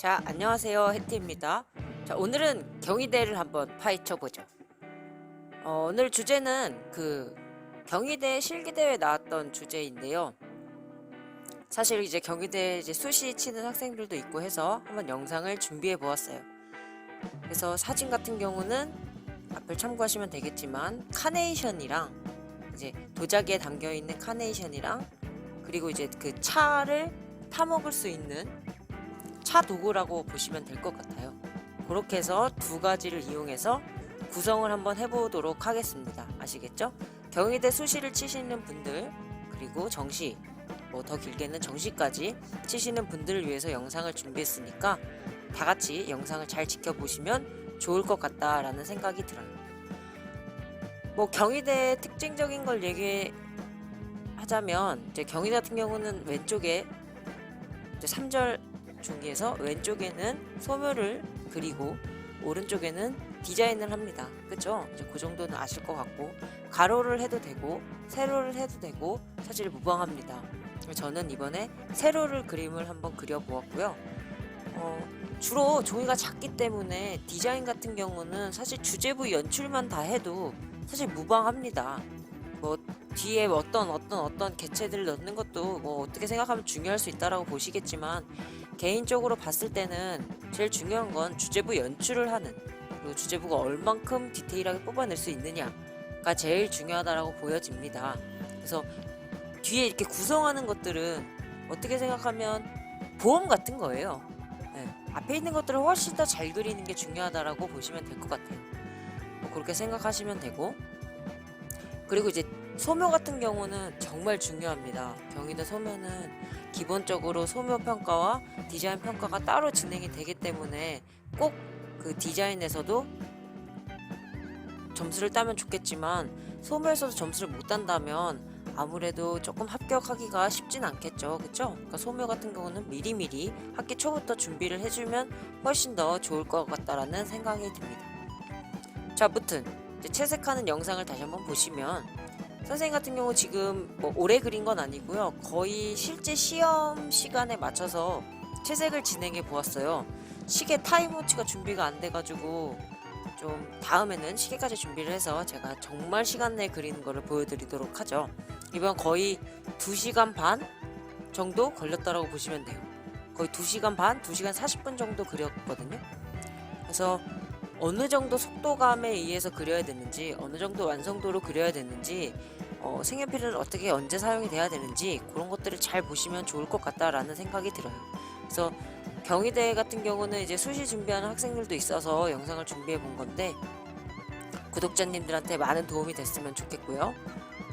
자, 안녕하세요. 해티입니다. 자, 오늘은 경희대를 한번 파헤쳐 보죠. 오늘 주제는 경희대 실기대회 나왔던 주제인데요. 사실 이제 경희대 이제 수시 치는 학생들도 있고 해서 한번 영상을 준비해 보았어요. 그래서 사진 같은 경우는 앞을 참고하시면 되겠지만 카네이션이랑 이제 도자기에 담겨 있는 카네이션이랑 그리고 이제 그 차를 타먹을 수 있는 차 도구라고 보시면 될 것 같아요. 그렇게 해서 두 가지를 이용해서 구성을 한번 해보도록 하겠습니다. 아시겠죠? 경희대 수시를 치시는 분들 그리고 정시 더 길게는 정시까지 치시는 분들을 위해서 영상을 준비했으니까 다 같이 영상을 잘 지켜보시면 좋을 것 같다라는 생각이 들어요. 경희대 특징적인 걸 얘기하자면 이제 경희대 같은 경우는 왼쪽에 이제 3절 중에서 왼쪽에는 소묘를 그리고 오른쪽에는 디자인을 합니다. 그쵸? 이제 그 정도는 아실 것 같고 가로를 해도 되고 세로를 해도 되고 사실 무방합니다. 저는 이번에 세로를 그림을 한번 그려보았고요. 주로 종이가 작기 때문에 디자인 같은 경우는 사실 주제부 연출만 다 해도 사실 무방합니다. 뒤에 어떤 개체들을 넣는 것도 어떻게 생각하면 중요할 수 있다라고 보시겠지만 개인적으로 봤을 때는 제일 중요한 건 주제부 연출을 하는 그리고 주제부가 얼만큼 디테일하게 뽑아낼 수 있느냐가 제일 중요하다라고 보여집니다. 그래서 뒤에 이렇게 구성하는 것들은 어떻게 생각하면 보험 같은 거예요. 네, 앞에 있는 것들을 훨씬 더 잘 그리는 게 중요하다라고 보시면 될 것 같아요. 그렇게 생각하시면 되고 그리고 이제 소묘 같은 경우는 정말 중요합니다. 경희대 소묘는 기본적으로 소묘 평가와 디자인 평가가 따로 진행이 되기 때문에 꼭 그 디자인에서도 점수를 따면 좋겠지만 소묘에서도 점수를 못 딴다면 아무래도 조금 합격하기가 쉽진 않겠죠. 그쵸? 그러니까 소묘 같은 경우는 미리미리 학기 초부터 준비를 해주면 훨씬 더 좋을 것 같다라는 생각이 듭니다. 자, 아무튼 이제 채색하는 영상을 다시 한번 보시면 선생님 같은 경우 지금 오래 그린 건 아니고요. 거의 실제 시험 시간에 맞춰서 채색을 진행해 보았어요. 시계 타임워치가 준비가 안 돼가지고 좀 다음에는 시계까지 준비를 해서 제가 정말 시간 내에 그리는 거를 보여드리도록 하죠. 이번 거의 2시간 반 정도 걸렸다라고 보시면 돼요. 거의 2시간 반, 2시간 40분 정도 그렸거든요. 그래서 어느 정도 속도감에 의해서 그려야 되는지 어느 정도 완성도로 그려야 되는지 색연필을 어떻게 언제 사용이 돼야 되는지 그런 것들을 잘 보시면 좋을 것 같다라는 생각이 들어요. 그래서 경희대 같은 경우는 이제 수시 준비하는 학생들도 있어서 영상을 준비해 본 건데 구독자님들한테 많은 도움이 됐으면 좋겠고요.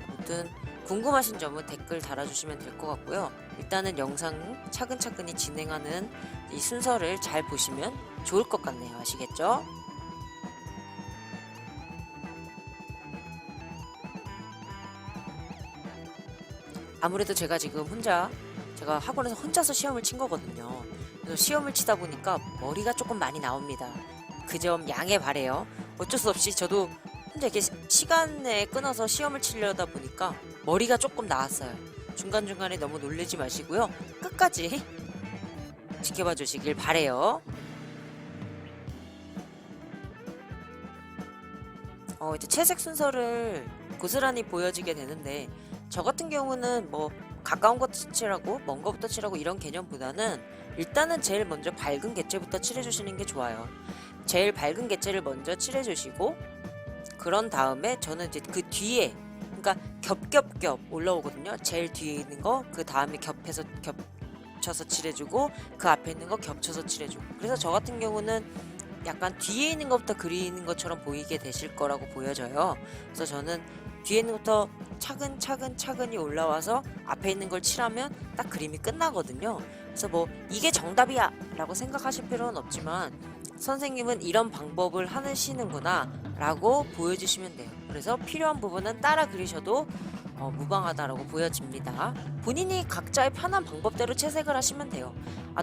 아무튼 궁금하신 점은 댓글 달아주시면 될 것 같고요. 일단은 영상 차근차근히 진행하는 이 순서를 잘 보시면 좋을 것 같네요. 아시겠죠? 아무래도 제가 지금 제가 학원에서 혼자서 시험을 친 거거든요. 그래서 시험을 치다 보니까 머리가 조금 많이 나옵니다. 그 점 양해 바래요. 어쩔 수 없이 저도 혼자 이렇게 시간에 끊어서 시험을 치려다 보니까 머리가 조금 나왔어요. 중간중간에 너무 놀라지 마시고요. 끝까지 지켜봐 주시길 바래요. 이제 채색 순서를 고스란히 보여지게 되는데 저 같은 경우는 가까운 것부터 칠하고 먼 것부터 칠하고 이런 개념보다는 일단은 제일 먼저 밝은 개체부터 칠해주시는 게 좋아요. 제일 밝은 개체를 먼저 칠해주시고 그런 다음에 저는 이제 그 뒤에 그러니까 겹겹겹 올라오거든요. 제일 뒤에 있는 거 그 다음에 겹쳐서 칠해주고 그 앞에 있는 거 겹쳐서 칠해주고 그래서 저 같은 경우는 약간 뒤에 있는 것부터 그리는 것처럼 보이게 되실 거라고 보여져요. 그래서 저는 뒤에 있는 것부터 차근차근히 올라와서 앞에 있는 걸 칠하면 딱 그림이 끝나거든요. 그래서 이게 정답이야 라고 생각하실 필요는 없지만 선생님은 이런 방법을 하시는구나 라고 보여주시면 돼요. 그래서 필요한 부분은 따라 그리셔도 무방하다라고 보여집니다. 본인이 각자의 편한 방법대로 채색을 하시면 돼요.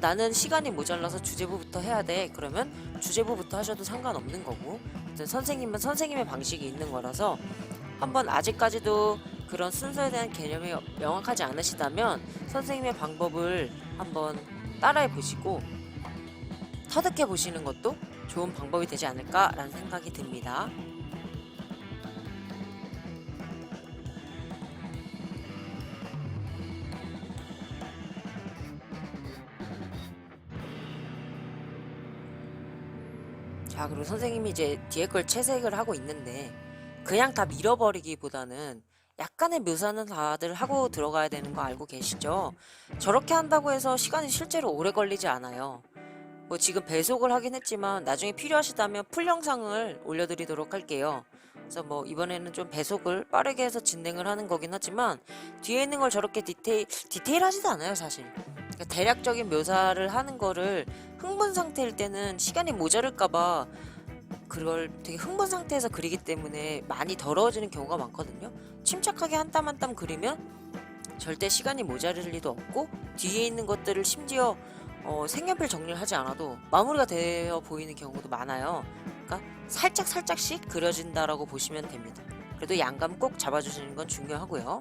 나는 시간이 모자라서 주제부부터 해야 돼. 그러면 주제부부터 하셔도 상관없는 거고 선생님은 선생님의 방식이 있는 거라서 한번 아직까지도 그런 순서에 대한 개념이 명확하지 않으시다면 선생님의 방법을 한번 따라해 보시고 터득해 보시는 것도 좋은 방법이 되지 않을까라는 생각이 듭니다. 자, 그리고 선생님이 이제 뒤에 걸 채색을 하고 있는데 그냥 다 밀어버리기보다는 약간의 묘사는 다들 하고 들어가야 되는 거 알고 계시죠? 저렇게 한다고 해서 시간이 실제로 오래 걸리지 않아요. 뭐 지금 배속을 하긴 했지만 나중에 필요하시다면 풀 영상을 올려드리도록 할게요. 그래서 뭐 이번에는 좀 배속을 빠르게 해서 진행을 하는 거긴 하지만 뒤에 있는 걸 저렇게 디테일하지도 않아요, 사실. 그러니까 대략적인 묘사를 하는 거를 흥분 상태일 때는 시간이 모자랄까봐 그걸 되게 흥분 상태에서 그리기 때문에 많이 더러워지는 경우가 많거든요. 침착하게 한 땀 한 땀 그리면 절대 시간이 모자랄 리도 없고 뒤에 있는 것들을 심지어 색연필 정리를 하지 않아도 마무리가 되어 보이는 경우도 많아요. 그러니까 살짝씩 그려진다라고 보시면 됩니다. 그래도 양감 꼭 잡아주시는 건 중요하고요.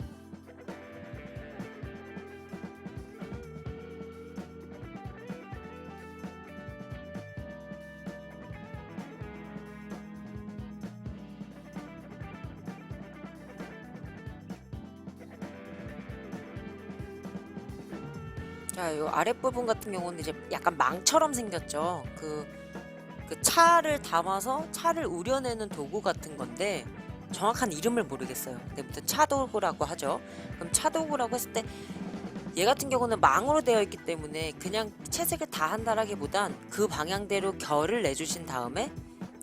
자, 요 아랫부분 같은 경우는 이제 약간 망처럼 생겼죠. 그 차를 담아서 차를 우려내는 도구 같은 건데 정확한 이름을 모르겠어요. 근데 차도구라고 하죠. 그럼 차도구라고 했을 때 얘 같은 경우는 망으로 되어 있기 때문에 그냥 채색을 다 한다라기보단 그 방향대로 결을 내주신 다음에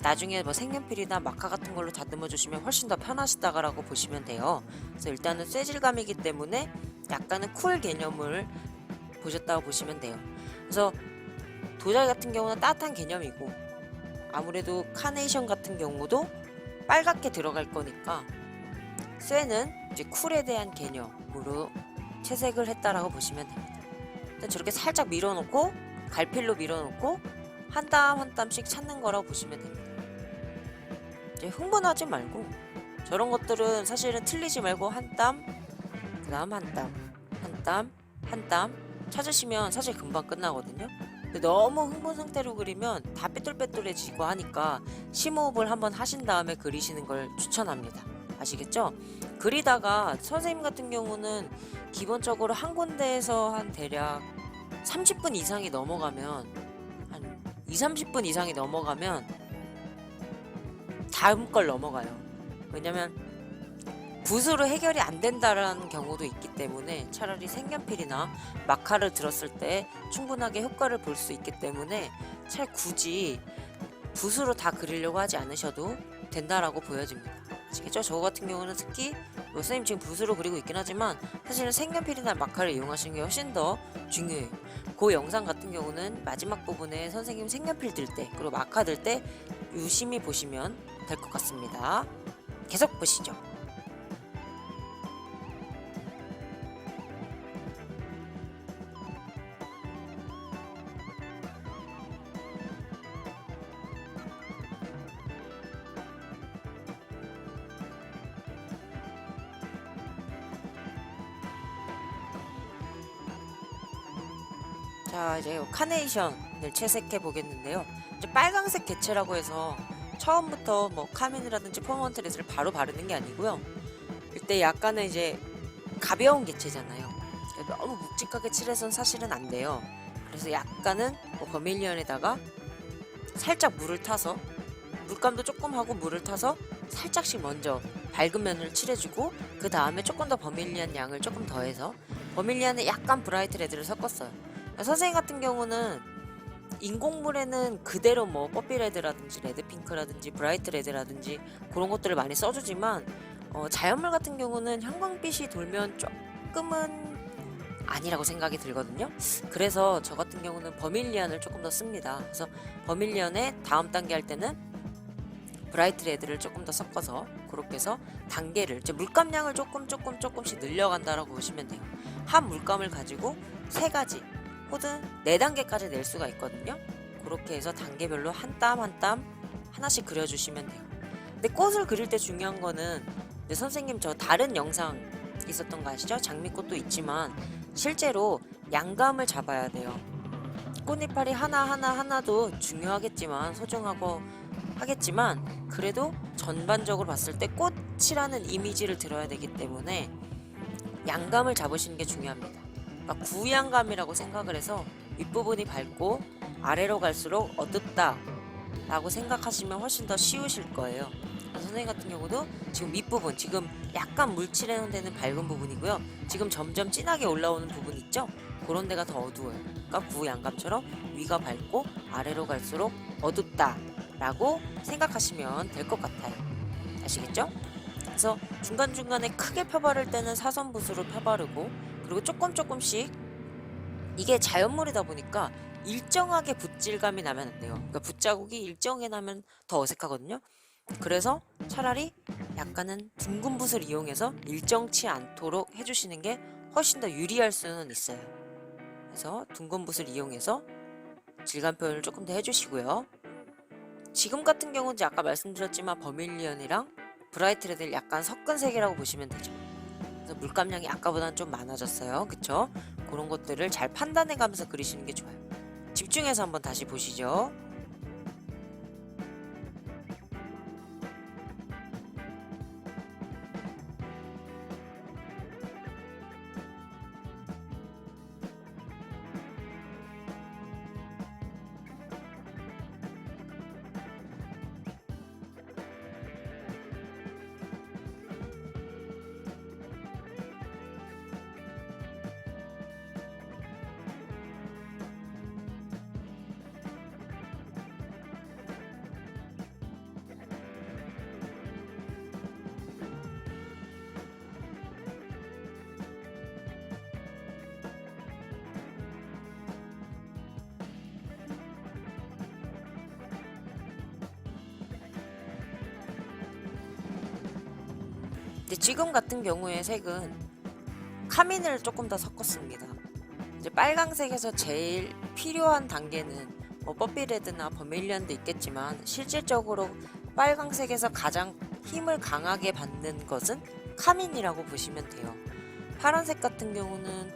나중에 뭐 색연필이나 마카 같은 걸로 다듬어 주시면 훨씬 더 편하시다라고 보시면 돼요. 그래서 일단은 쇠질감이기 때문에 약간은 쿨 개념을 보셨다고 보시면 돼요. 그래서 도자기 같은 경우는 따뜻한 개념이고 아무래도 카네이션 같은 경우도 빨갛게 들어갈 거니까 쇠는 이제 쿨에 대한 개념으로 채색을 했다라고 보시면 됩니다. 일단 저렇게 살짝 밀어놓고 갈필로 밀어놓고 한 땀 한 땀씩 찾는 거라고 보시면 됩니다. 이제 흥분하지 말고 저런 것들은 사실은 틀리지 말고 한 땀, 그 다음 한 땀, 한 땀, 한 땀 찾으시면 사실 금방 끝나거든요. 근데 너무 흥분 상태로 그리면 다 삐뚤빼뚤해지고 하니까 심호흡을 한번 하신 다음에 그리시는 걸 추천합니다. 아시겠죠? 그리다가 선생님 같은 경우는 기본적으로 한 군데에서 한 대략 30분 이상이 넘어가면 한 2, 30분 이상이 넘어가면 다음 걸 넘어가요. 왜냐면 붓으로 해결이 안 된다라는 경우도 있기 때문에 차라리 색연필이나 마카를 들었을 때 충분하게 효과를 볼 수 있기 때문에 잘 굳이 붓으로 다 그리려고 하지 않으셔도 된다라고 보여집니다. 아시겠죠? 저 같은 경우는 특히 선생님 지금 붓으로 그리고 있긴 하지만 사실은 색연필이나 마카를 이용하시는 게 훨씬 더 중요해요. 그 영상 같은 경우는 마지막 부분에 선생님 색연필 들 때 그리고 마카 들 때 유심히 보시면 될 것 같습니다. 계속 보시죠. 자, 이제 카네이션을 채색해 보겠는데요. 이제 빨강색 개체라고 해서 처음부터 뭐 카민이라든지 퍼먼트 레스를 바로 바르는 게 아니고요. 이때 약간은 이제 가벼운 개체잖아요. 너무 묵직하게 칠해선 사실은 안 돼요. 그래서 약간은 뭐 버밀리언에다가 살짝 물을 타서 물감도 조금 하고 물을 타서 살짝씩 먼저 밝은 면을 칠해주고 그 다음에 조금 더 버밀리언 양을 조금 더해서 버밀리언에 약간 브라이트 레드를 섞었어요. 선생님 같은 경우는 인공물에는 그대로 뭐 뽀삐 레드라든지 레드핑크라든지 브라이트 레드라든지 그런 것들을 많이 써주지만 자연물 같은 경우는 형광빛이 돌면 조금은 아니라고 생각이 들거든요. 그래서 저 같은 경우는 버밀리언을 조금 더 씁니다. 그래서 버밀리언의 다음 단계 할 때는 브라이트 레드를 조금 더 섞어서 그렇게 해서 단계를 이제 물감량을 조금씩 늘려간다라고 보시면 돼요. 한 물감을 가지고 3가지 혹은 4단계까지 낼 수가 있거든요. 그렇게 해서 단계별로 한 땀 한 땀 하나씩 그려주시면 돼요. 근데 꽃을 그릴 때 중요한 거는 선생님 저 다른 영상 있었던 거 아시죠? 장미꽃도 있지만 실제로 양감을 잡아야 돼요. 꽃잎알이 하나도 중요하겠지만 소중하고 하겠지만 그래도 전반적으로 봤을 때 꽃이라는 이미지를 들어야 되기 때문에 양감을 잡으시는 게 중요합니다. 그러니까 구양감이라고 생각을 해서 윗부분이 밝고 아래로 갈수록 어둡다 라고 생각하시면 훨씬 더 쉬우실 거예요. 선생님 같은 경우도 지금 윗부분, 지금 약간 물칠해놓은 밝은 부분이고요. 지금 점점 진하게 올라오는 부분 있죠? 그런 데가 더 어두워요. 그러니까 구양감처럼 위가 밝고 아래로 갈수록 어둡다 라고 생각하시면 될 것 같아요. 아시겠죠? 그래서 중간중간에 크게 펴바를 때는 사선붓으로 펴바르고, 그리고 조금씩, 이게 자연물이다 보니까 일정하게 붓질감이 나면 안 돼요. 그러니까 붓자국이 일정하게 나면 더 어색하거든요. 그래서 차라리 약간은 둥근 붓을 이용해서 일정치 않도록 해주시는 게 훨씬 더 유리할 수는 있어요. 그래서 둥근 붓을 이용해서 질감 표현을 조금 더 해주시고요. 지금 같은 경우는 아까 말씀드렸지만 버밀리언이랑 브라이트 레드를 약간 섞은 색이라고 보시면 되죠. 그래서 물감량이 아까보다는 좀 많아졌어요. 그쵸? 그런 것들을 잘 판단해 가면서 그리시는 게 좋아요. 집중해서 한번 다시 보시죠. 근데 지금 같은 경우의 색은 카민을 조금 더 섞었습니다. 이제 빨강색에서 제일 필요한 단계는 뭐 뽀삐레드나 버밀리언도 있겠지만 실질적으로 빨강색에서 가장 힘을 강하게 받는 것은 카민이라고 보시면 돼요. 파란색 같은 경우는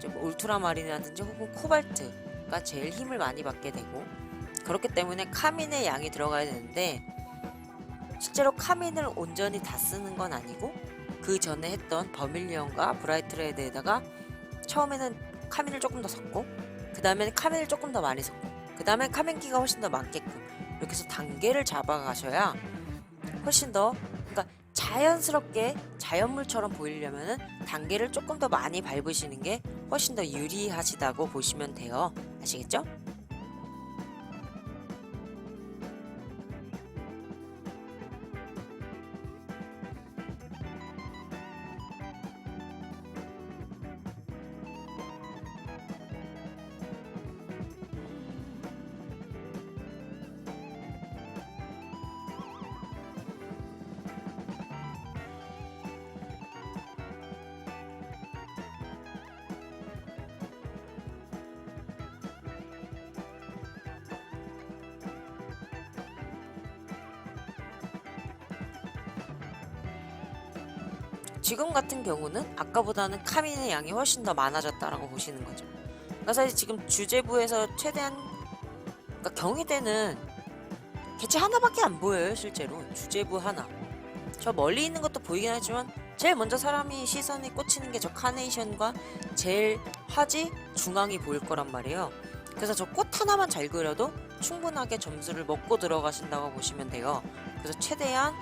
좀 울트라마린이라든지 혹은 코발트가 제일 힘을 많이 받게 되고, 그렇기 때문에 카민의 양이 들어가야 되는데 실제로 카민을 온전히 다 쓰는 건 아니고 그 전에 했던 버밀리언과 브라이트 레드에다가 처음에는 카민을 조금 더 섞고, 그 다음에는 카민을 조금 더 많이 섞고, 그 다음에 카민기가 훨씬 더 많게끔 이렇게 해서 단계를 잡아가셔야 훨씬 더, 그러니까 자연스럽게 자연물처럼 보이려면은 단계를 조금 더 많이 밟으시는 게 훨씬 더 유리하시다고 보시면 돼요. 아시겠죠? 지금 같은 경우는 아까보다는 카민의 양이 훨씬 더 많아졌다라고 보시는 거죠. 그러니까 사실 지금 주제부에서 최대한, 그러니까 경희대는 개체 하나밖에 안 보여요. 실제로 주제부 하나. 저 멀리 있는 것도 보이긴 하지만 제일 먼저 사람이 시선이 꽂히는 게 저 카네이션과 제일 화지 중앙이 보일 거란 말이에요. 그래서 저 꽃 하나만 잘 그려도 충분하게 점수를 먹고 들어가신다고 보시면 돼요. 그래서 최대한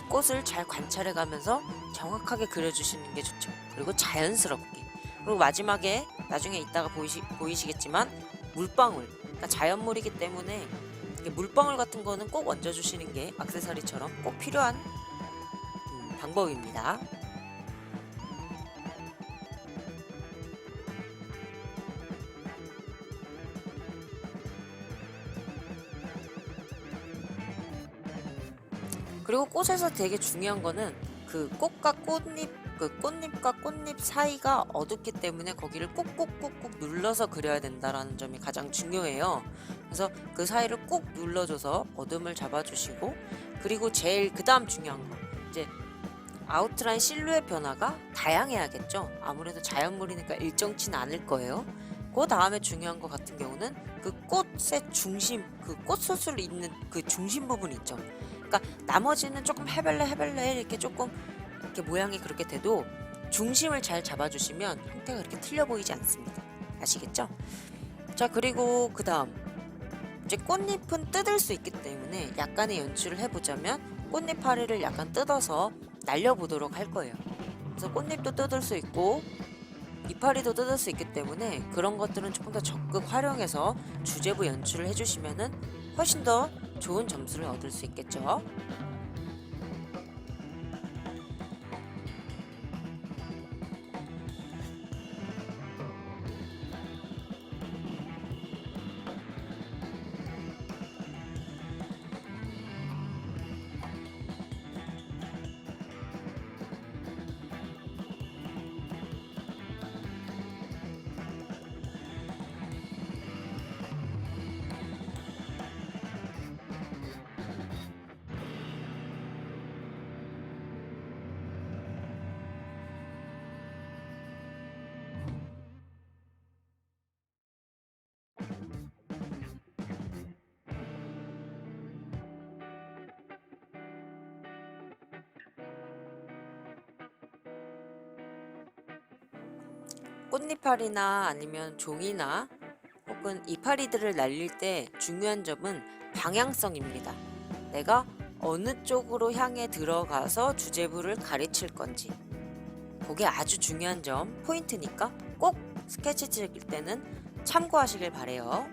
꽃을 잘 관찰해 가면서 정확하게 그려주시는 게 좋죠. 그리고 자연스럽게. 그리고 마지막에 나중에 이따가 보이시겠지만 물방울, 그러니까 자연물이기 때문에 물방울 같은 거는 꼭 얹어주시는 게 액세서리처럼 꼭 필요한 방법입니다. 그리고 꽃에서 되게 중요한 거는 그 꽃과 꽃잎, 그 꽃잎과 꽃잎 사이가 어둡기 때문에 거기를 꾹꾹꾹꾹 눌러서 그려야 된다라는 점이 가장 중요해요. 그래서 그 사이를 꾹 눌러줘서 어둠을 잡아주시고, 그리고 제일 그 다음 중요한 거, 이제 아웃라인 실루엣 변화가 다양해야겠죠. 아무래도 자연물이니까 일정치는 않을 거예요. 그 다음에 중요한 것 같은 경우는 그 꽃의 중심, 그 꽃소스를 잇는 그 중심 부분 있죠. 그러니까 나머지는 조금 해발레 이렇게 조금 이렇게 모양이 그렇게 돼도 중심을 잘 잡아주시면 형태가 이렇게 틀려 보이지 않습니다. 아시겠죠? 자, 그리고 그 다음 이제 꽃잎은 뜯을 수 있기 때문에 약간의 연출을 해보자면 꽃잎파리를 약간 뜯어서 날려보도록 할 거예요. 그래서 꽃잎도 뜯을 수 있고 이파리도 뜯을 수 있기 때문에 그런 것들은 조금 더 적극 활용해서 주제부 연출을 해주시면은 훨씬 더 좋은 점수를 얻을 수 있겠죠. 꽃잎파리나 아니면 종이나 혹은 이파리들을 날릴 때 중요한 점은 방향성입니다. 내가 어느 쪽으로 향해 들어가서 주제부를 가르칠 건지. 그게 아주 중요한 점, 포인트니까 꼭 스케치 찍을 때는 참고하시길 바래요.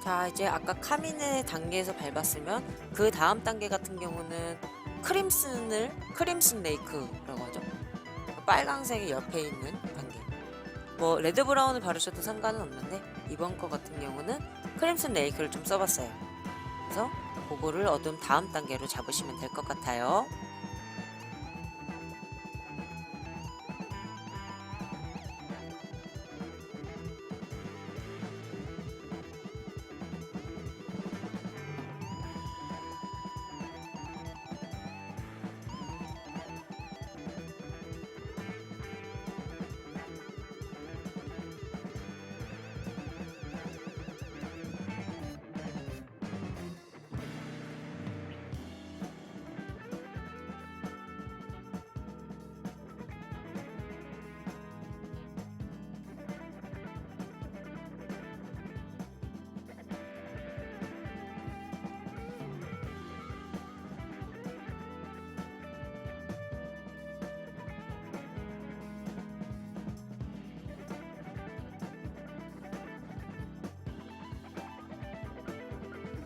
자, 이제 아까 카민의 단계에서 밟았으면 그 다음 단계 같은 경우는 크림슨 레이크라고 하죠. 빨강색이 옆에 있는 단계. 뭐 레드 브라운을 바르셔도 상관은 없는데 이번 거 같은 경우는 크림슨 레이크를 좀 써봤어요. 그래서 그거를 어둠 다음 단계로 잡으시면 될 것 같아요.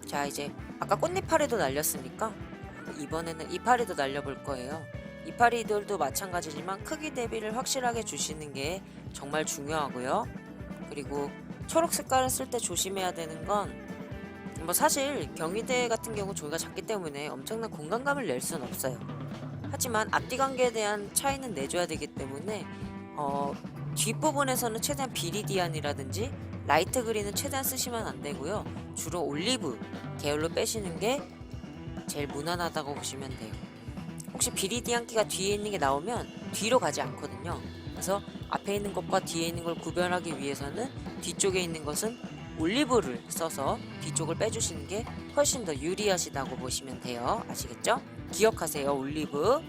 자, 이제 아까 꽃잎파리도 날렸으니까 이번에는 이파리도 날려볼 거예요. 이파리들도 마찬가지지만 크기 대비를 확실하게 주시는 게 정말 중요하고요. 그리고 초록 색깔을 쓸 때 조심해야 되는 건 뭐 사실 경희대 같은 경우 종이가 작기 때문에 엄청난 공간감을 낼 수는 없어요. 하지만 앞뒤 관계에 대한 차이는 내줘야 되기 때문에 어, 뒷부분에서는 최대한 비리디안이라든지 라이트 그린은 최대한 쓰시면 안 되고요. 주로 올리브 계열로 빼시는 게 제일 무난하다고 보시면 돼요. 혹시 비리디안기가 뒤에 있는 게 나오면 뒤로 가지 않거든요. 그래서 앞에 있는 것과 뒤에 있는 걸 구별하기 위해서는 뒤쪽에 있는 것은 올리브를 써서 뒤쪽을 빼주시는 게 훨씬 더 유리하시다고 보시면 돼요. 아시겠죠? 기억하세요. 올리브.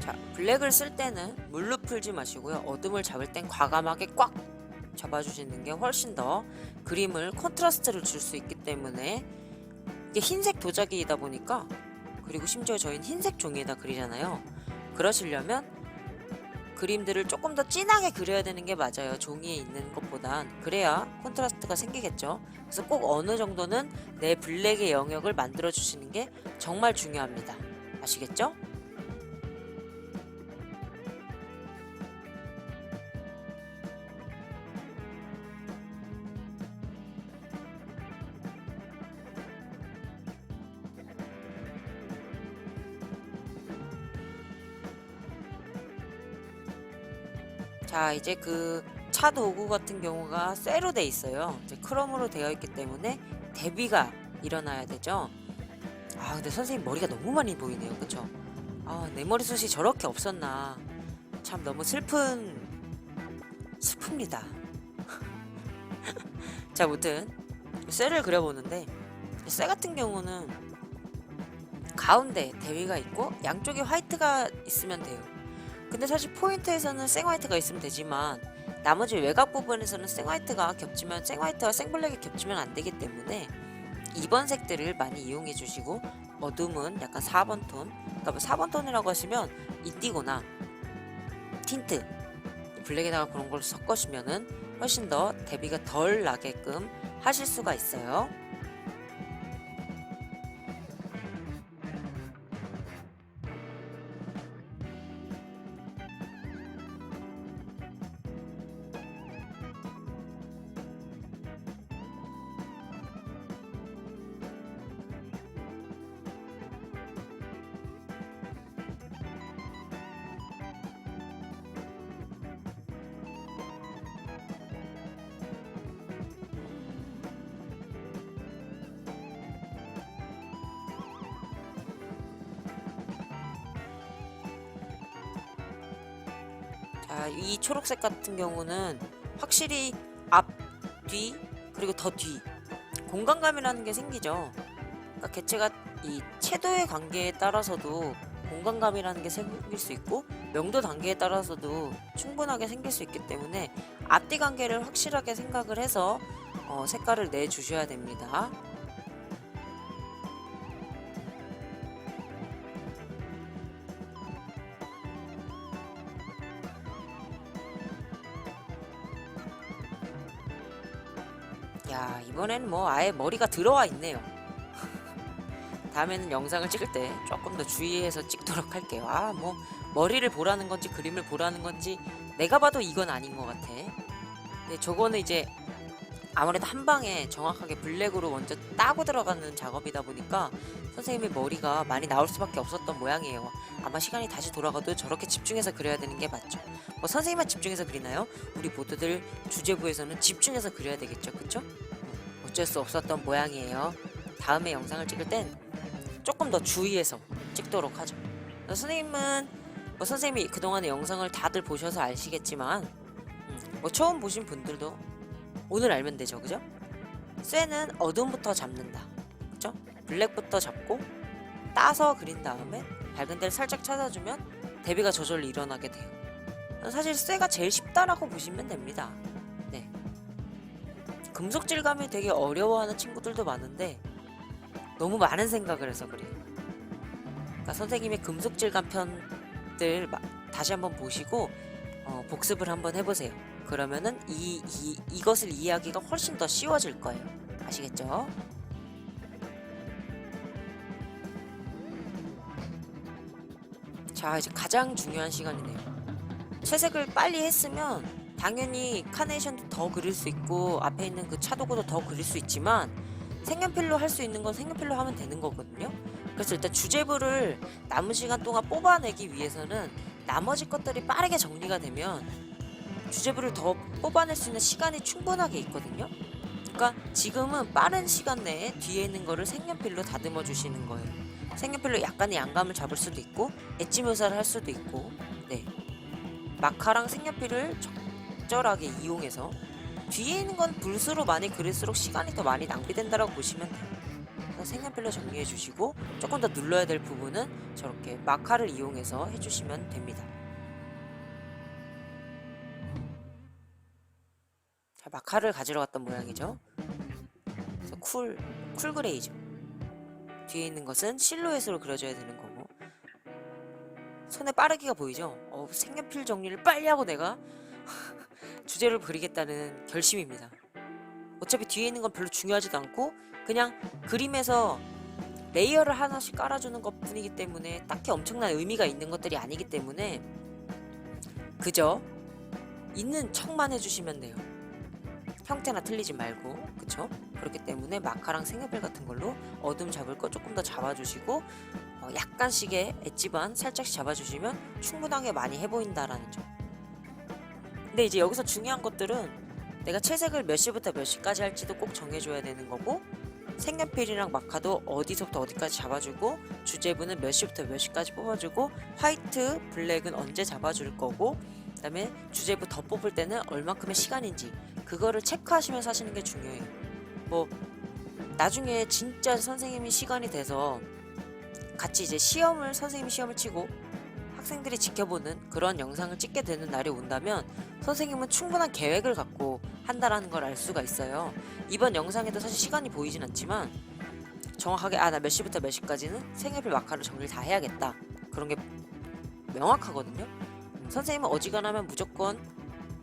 자, 블랙을 쓸 때는 물로 풀지 마시고요. 어둠을 잡을 땐 과감하게 꽉 잡아주시는 게 훨씬 더 그림을 컨트라스트를 줄 수 있기 때문에 이게 흰색 도자기이다 보니까 그리고 심지어 저희는 흰색 종이에다 그리잖아요. 그러시려면 그림들을 조금 더 진하게 그려야 되는 게 맞아요. 종이에 있는 것보단. 그래야 콘트라스트가 생기겠죠. 그래서 꼭 어느 정도는 내 블랙의 영역을 만들어 주시는 게 정말 중요합니다. 아시겠죠? 자, 이제 그 차 도구 같은 경우가 쇠로 돼 있어요. 이제 크롬으로 되어 있기 때문에 대비가 일어나야 되죠. 아, 근데 선생님 머리가 너무 많이 보이네요. 그쵸? 아, 내 머리숱이 저렇게 없었나. 참 너무 슬픕니다. 자, 아무튼 쇠를 그려보는데 쇠 같은 경우는 가운데 대비가 있고 양쪽에 화이트가 있으면 돼요. 근데 사실 포인트에서는 생화이트가 있으면 되지만 나머지 외곽 부분에서는 생화이트가 겹치면 생화이트와 생블랙이 겹치면 안 되기 때문에 2번 색들을 많이 이용해 주시고 어둠은 약간 4번 톤, 그러니까 4번 톤이라고 하시면 인디고나 틴트, 블랙에다가 그런 걸 섞으시면은 훨씬 더 대비가 덜 나게끔 하실 수가 있어요. 자, 이 초록색 같은 경우는 확실히 앞, 뒤, 그리고 더 뒤. 공간감이라는 게 생기죠. 그러니까 개체가 이 채도의 관계에 따라서도 공간감이라는 게 생길 수 있고 명도 단계에 따라서도 충분하게 생길 수 있기 때문에 앞뒤 관계를 확실하게 생각을 해서 색깔을 내주셔야 됩니다. 야, 이번엔 뭐 아예 머리가 들어와 있네요. 다음에는 영상을 찍을 때 조금 더 주의해서 찍도록 할게요. 아, 뭐 머리를 보라는 건지 그림을 보라는 건지 내가 봐도 이건 아닌 것 같아. 근데 저거는 이제 아무래도 한 방에 정확하게 블랙으로 먼저 따고 들어가는 작업이다 보니까 선생님의 머리가 많이 나올 수밖에 없었던 모양이에요. 아마 시간이 다시 돌아가도 저렇게 집중해서 그려야 되는 게 맞죠. 뭐 선생님만 집중해서 그리나요? 우리 모두들 주제부에서는 집중해서 그려야 되겠죠. 그쵸? 어쩔 수 없었던 모양이에요. 다음에 영상을 찍을 땐 조금 더 주의해서 찍도록 하죠. 선생님은 뭐 선생님이 그동안의 영상을 다들 보셔서 아시겠지만 뭐 처음 보신 분들도 오늘 알면 되죠, 그죠? 쇠는 어둠부터 잡는다, 그죠? 블랙부터 잡고 따서 그린 다음에 밝은 데를 살짝 찾아주면 대비가 저절로 일어나게 돼요. 사실 쇠가 제일 쉽다라고 보시면 됩니다. 네. 금속 질감이 되게 어려워하는 친구들도 많은데 너무 많은 생각을 해서 그래요. 그러니까 선생님의 금속 질감 편들 다시 한번 보시고 복습을 한번 해보세요. 그러면은 이것을 이해하기가 훨씬 더 쉬워질 거예요. 아시겠죠? 자, 이제 가장 중요한 시간이네요. 채색을 빨리 했으면 당연히 카네이션도 더 그릴 수 있고 앞에 있는 그 차도구도 더 그릴 수 있지만 색연필로 할 수 있는 건 색연필로 하면 되는 거거든요. 그래서 일단 주제부를 남은 시간 동안 뽑아내기 위해서는 나머지 것들이 빠르게 정리가 되면 주제부를 더 뽑아낼 수 있는 시간이 충분하게 있거든요. 그러니까 지금은 빠른 시간 내에 뒤에 있는 거를 색연필로 다듬어 주시는 거예요. 색연필로 약간의 양감을 잡을 수도 있고 엣지 묘사를 할 수도 있고, 네, 마카랑 색연필을 적절하게 이용해서 뒤에 있는 건 붓으로 많이 그릴수록 시간이 더 많이 낭비된다라고 보시면 돼요. 그래서 색연필로 정리해 주시고 조금 더 눌러야 될 부분은 저렇게 마카를 이용해서 해주시면 됩니다. 자, 마카를 가지러 갔던 모양이죠. 그래서 쿨 그레이죠. 뒤에 있는 것은 실루엣으로 그려줘야 되는 거고, 손에 빠르기가 보이죠? 색연필 정리를 빨리 하고 내가 주제를 그리겠다는 결심입니다. 어차피 뒤에 있는 건 별로 중요하지도 않고 그냥 그림에서 레이어를 하나씩 깔아주는 것 뿐이기 때문에 딱히 엄청난 의미가 있는 것들이 아니기 때문에 그저 있는 척만 해주시면 돼요. 형태나 틀리지 말고, 그쵸? 그렇기 때문에 마카랑 색연필 같은 걸로 어둠 잡을 거 조금 더 잡아주시고 약간씩의 엣지만 살짝씩 잡아주시면 충분하게 많이 해보인다라는 점. 근데 이제 여기서 중요한 것들은 내가 채색을 몇 시부터 몇 시까지 할지도 꼭 정해줘야 되는 거고, 색연필이랑 마카도 어디서부터 어디까지 잡아주고, 주제부는 몇 시부터 몇 시까지 뽑아주고, 화이트, 블랙은 언제 잡아줄 거고, 그 다음에 주제부 더 뽑을 때는 얼만큼의 시간인지 그거를 체크하시면서 하시는 게 중요해요. 뭐 나중에 진짜 선생님이 시간이 돼서 같이 이제 선생님이 시험을 치고 학생들이 지켜보는 그런 영상을 찍게 되는 날이 온다면 선생님은 충분한 계획을 갖고 한다라는 걸 알 수가 있어요. 이번 영상에도 사실 시간이 보이진 않지만 정확하게 나 몇 시부터 몇 시까지는 색연필 마카를 정리를 다 해야겠다, 그런 게 명확하거든요. 선생님은 어지간하면 무조건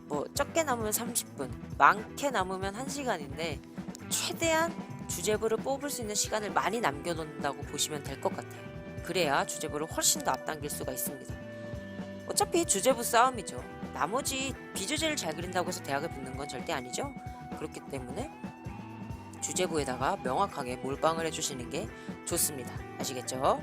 뭐 적게 남으면 30분, 많게 남으면 1시간인데 최대한 주제부를 뽑을 수 있는 시간을 많이 남겨놓는다고 보시면 될 것 같아요. 그래야 주제부를 훨씬 더 앞당길 수가 있습니다. 어차피 주제부 싸움이죠. 나머지 비주제를 잘 그린다고 해서 대학을 붙는 건 절대 아니죠. 그렇기 때문에 주제부에다가 명확하게 몰빵을 해주시는 게 좋습니다. 아시겠죠?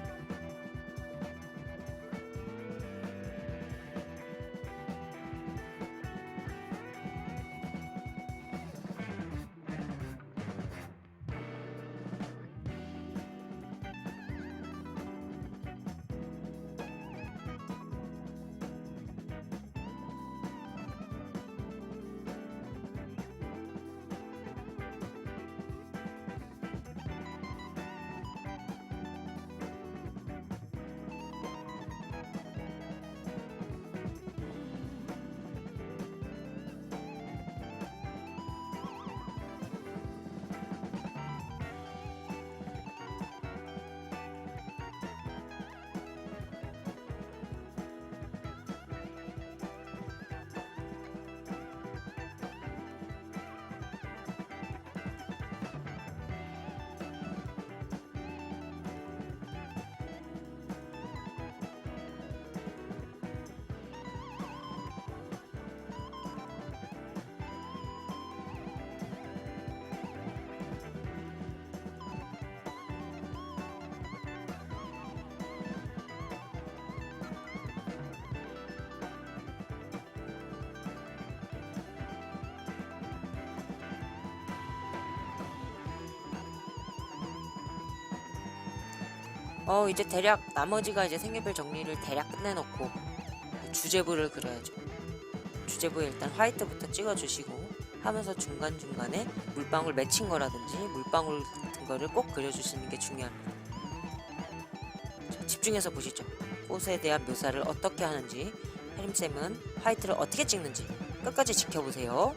이제 대략 나머지가 이제 색연필 정리를 대략 끝내놓고 주제부를 그려야죠. 주제부에 일단 화이트부터 찍어주시고 하면서 중간중간에 물방울 맺힌 거라든지 물방울 같은 거를 꼭 그려주시는 게 중요합니다. 자, 집중해서 보시죠. 꽃에 대한 묘사를 어떻게 하는지, 혜림쌤은 화이트를 어떻게 찍는지 끝까지 지켜보세요.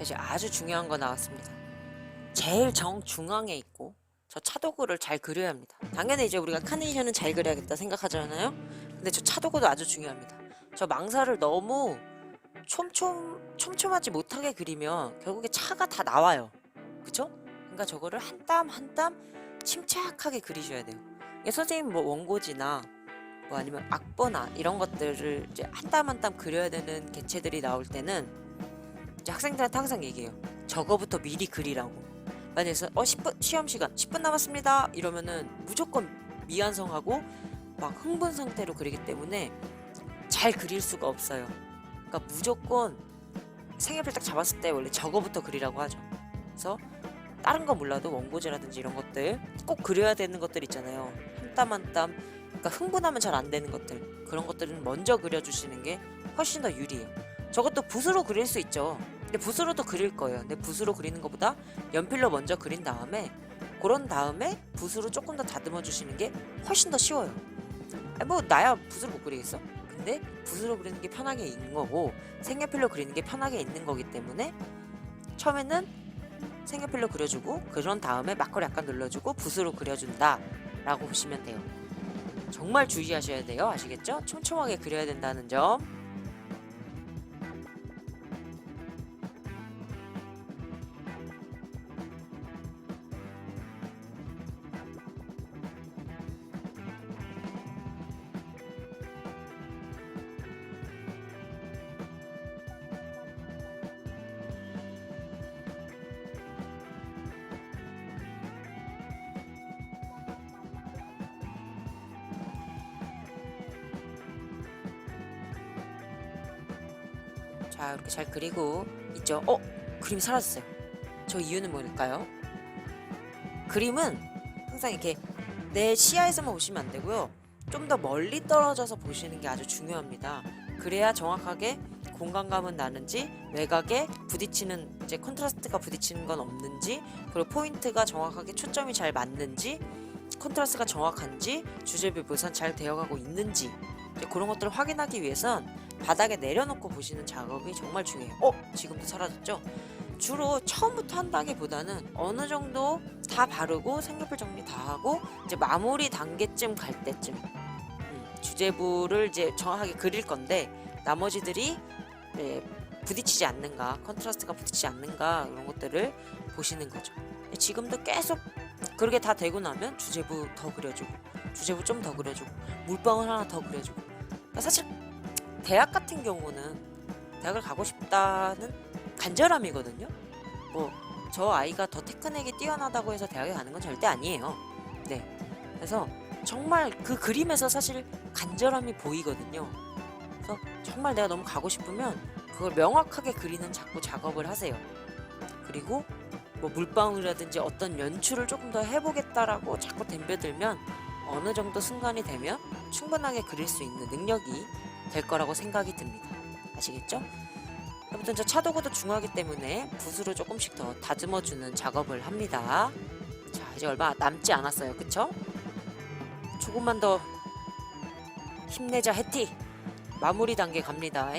자, 이제 아주 중요한 거 나왔습니다. 제일 정중앙에 있고 저 차도구를 잘 그려야 합니다. 당연히 이제 우리가 카네이션은 잘 그려야겠다 생각하잖아요. 근데 저 차도구도 아주 중요합니다. 저 망사를 너무 촘촘하지 못하게 그리면 결국에 차가 다 나와요. 그쵸? 그러니까 저거를 한 땀 한 땀 침착하게 그리셔야 돼요. 이게 선생님 뭐 원고지나 뭐 아니면 악보나 이런 것들을 이제 한 땀 한 땀 그려야 되는 개체들이 나올 때는 이제 학생들한테 항상 얘기해요. 저거부터 미리 그리라고. 만약에 10분 시험 시간 10분 남았습니다 이러면은 무조건 미완성하고 막 흥분 상태로 그리기 때문에 잘 그릴 수가 없어요. 그러니까 무조건 색연필 딱 잡았을 때 원래 저거부터 그리라고 하죠. 그래서 다른 거 몰라도 원고지라든지 이런 것들 꼭 그려야 되는 것들 있잖아요. 한 땀 한 땀. 그러니까 흥분하면 잘 안 되는 것들. 그런 것들은 먼저 그려주시는 게 훨씬 더 유리해요. 저것도 붓으로 그릴 수 있죠. 근데 붓으로도 그릴 거예요. 근데 붓으로 그리는 것보다 연필로 먼저 그린 다음에 그런 다음에 붓으로 조금 더 다듬어 주시는 게 훨씬 더 쉬워요. 아니 뭐 나야 붓으로 못 그리겠어? 근데 붓으로 그리는 게 편하게 있는 거고 색연필로 그리는 게 편하게 있는 거기 때문에 처음에는 색연필로 그려주고 그런 다음에 마커를 약간 눌러주고 붓으로 그려준다 라고 보시면 돼요. 정말 주의하셔야 돼요. 아시겠죠? 촘촘하게 그려야 된다는 점. 자, 이렇게 잘 그리고 있죠? 그림이 사라졌어요. 저 이유는 뭘까요? 그림은 항상 이렇게 내 시야에서만 보시면 안 되고요. 좀 더 멀리 떨어져서 보시는 게 아주 중요합니다. 그래야 정확하게 공간감은 나는지, 외곽에 부딪히는 이제 컨트라스트가 부딪히는 건 없는지, 그리고 포인트가 정확하게 초점이 잘 맞는지, 컨트라스트가 정확한지, 주제비 묘사는 잘 되어가고 있는지 그런 것들을 확인하기 위해선 바닥에 내려놓고 보시는 작업이 정말 중요해요. 지금도 사라졌죠? 주로 처음부터 한다기보다는 어느 정도 다 바르고 색연필 정리 다 하고 이제 마무리 단계쯤 갈 때쯤 주제부를 이제 정확하게 그릴 건데 나머지들이 부딪히지 않는가, 컨트라스트가 부딪히지 않는가 이런 것들을 보시는 거죠. 지금도 계속 그렇게 다 되고 나면 주제부 더 그려주고 주제부 좀 더 그려주고 물방울 하나 더 그려주고. 그러니까 사실 대학 같은 경우는 대학을 가고 싶다는 간절함이거든요. 뭐 저 아이가 더 테크닉이 뛰어나다고 해서 대학에 가는 건 절대 아니에요. 네. 그래서 정말 그 그림에서 사실 간절함이 보이거든요. 그래서 정말 내가 너무 가고 싶으면 그걸 명확하게 그리는 자꾸 작업을 하세요. 그리고 뭐 물방울이라든지 어떤 연출을 조금 더 해보겠다라고 자꾸 덤벼들면 어느 정도 순간이 되면 충분하게 그릴 수 있는 능력이 될 거라고 생각이 듭니다. 아시겠죠? 아무튼 저 차도구도 중요하기 때문에 붓으로 조금씩 더 다듬어주는 작업을 합니다. 자, 이제 얼마 남지 않았어요. 그쵸? 조금만 더 힘내자 해티! 마무리 단계 갑니다.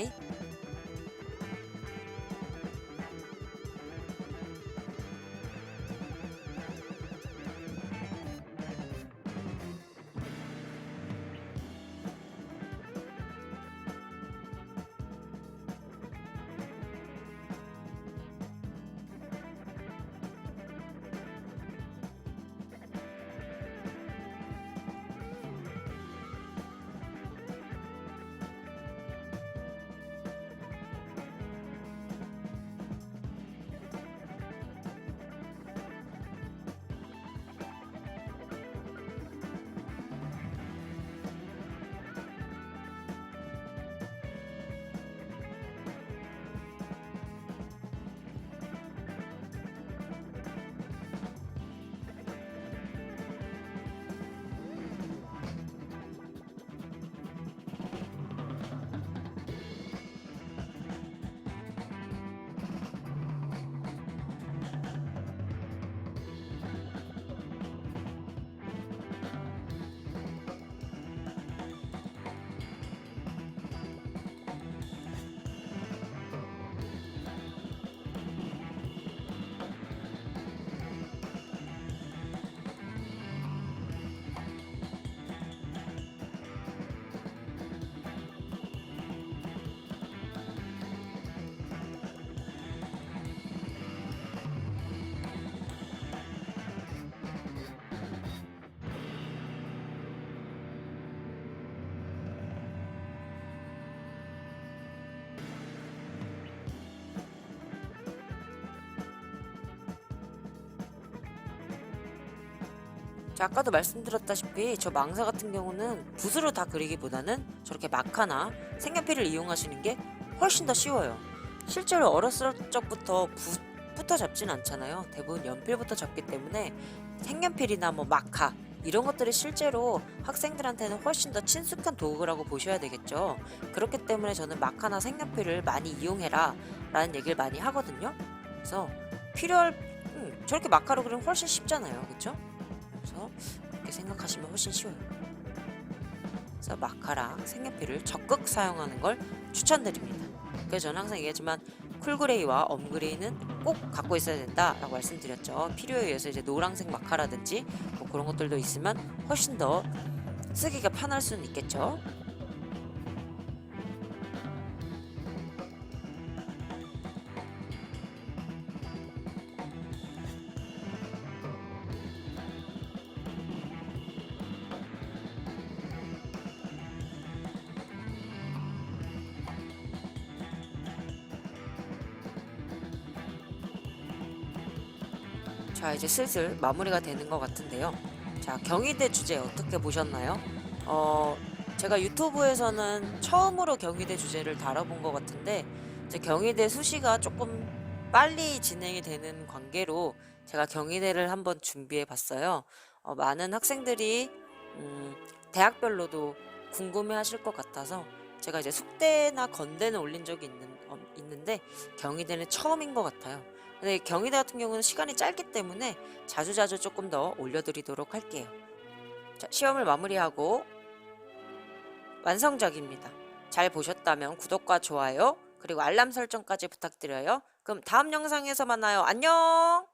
자, 아까도 말씀드렸다시피 저 망사 같은 경우는 붓으로 다 그리기보다는 저렇게 마카나 색연필을 이용하시는 게 훨씬 더 쉬워요. 실제로 어렸을 적부터 붓부터 잡진 않잖아요. 대부분 연필부터 잡기 때문에 색연필이나 뭐 마카 이런 것들이 실제로 학생들한테는 훨씬 더 친숙한 도구라고 보셔야 되겠죠. 그렇기 때문에 저는 마카나 색연필을 많이 이용해라 라는 얘기를 많이 하거든요. 그래서 필요할 저렇게 마카로 그리면 훨씬 쉽잖아요. 그쵸? 그래서 그렇게 생각하시면 훨씬 쉬워요. 그래서 마카랑 색연필을 적극 사용하는 걸 추천드립니다. 그래서 저는 항상 얘기하지만 쿨그레이와 엄그레이는 꼭 갖고 있어야 된다라고 말씀드렸죠. 필요에 의해서 이제 노란색 마카라든지 뭐 그런 것들도 있으면 훨씬 더 쓰기가 편할 수는 있겠죠. 자, 이제 슬슬 마무리가 되는 것 같은데요. 자, 경희대 주제 어떻게 보셨나요? 어, 제가 유튜브에서는 처음으로 경희대 주제를 다뤄본 것 같은데, 이제 경희대 수시가 조금 빨리 진행이 되는 관계로 제가 경희대를 한번 준비해 봤어요. 많은 학생들이 대학별로도 궁금해 하실 것 같아서 제가 이제 숙대나 건대는 올린 적이 있는데 경희대는 처음인 것 같아요. 근데 경희대 같은 경우는 시간이 짧기 때문에 자주자주 조금 더 올려드리도록 할게요. 자, 시험을 마무리하고 완성작입니다. 잘 보셨다면 구독과 좋아요 그리고 알람 설정까지 부탁드려요. 그럼 다음 영상에서 만나요. 안녕!